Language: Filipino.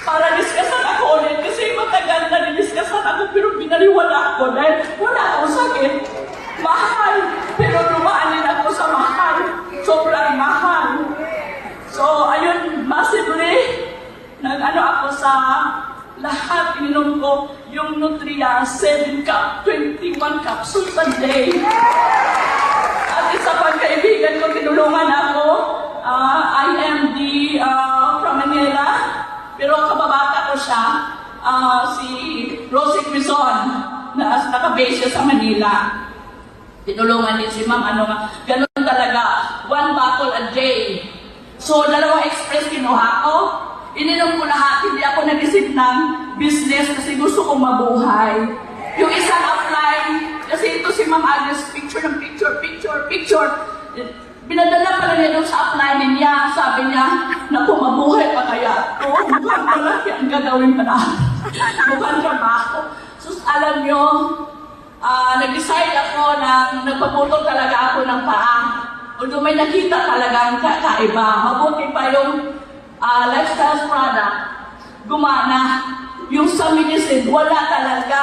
para diskasan ako ulit kasi matagal na diskasan ako pero binaliwala ako dahil wala akong sakit. Mahal, pero dumaan din ako sa mahal. Sobrang mahal. So, ayun, massively, nag-ano ako sa lahat, ininom ko yung Nutria 7 cup, 21 capsules a day. At isa pang kaibigan ko, tinulungan ako. I am from Manila, pero kababata ko siya, si Rosie Quizon, na nakabase siya sa Manila. Tinulungan din si ma'am, ganun talaga, 1 bottle a day. So, 2 express kinuha ko. Ininom ko lahat, hindi ako nag-isip ng business kasi gusto kong mabuhay. Yung isang upline, kasi ito si Ma'am Agnes, picture ng picture. Binadala pala niya doon sa upline niya, sabi niya, naku, mabuhay pa kaya ito. Mukhang malaki ang gagawin pa na. Mukhang trabaho. So, alam nyo, nag-decide ako na nagpaputol talaga ako ng paa. Although may nakita talagang kakaiba. Mabuti pa yung lifestyle product, gumana. Yung sa medicine, wala talaga.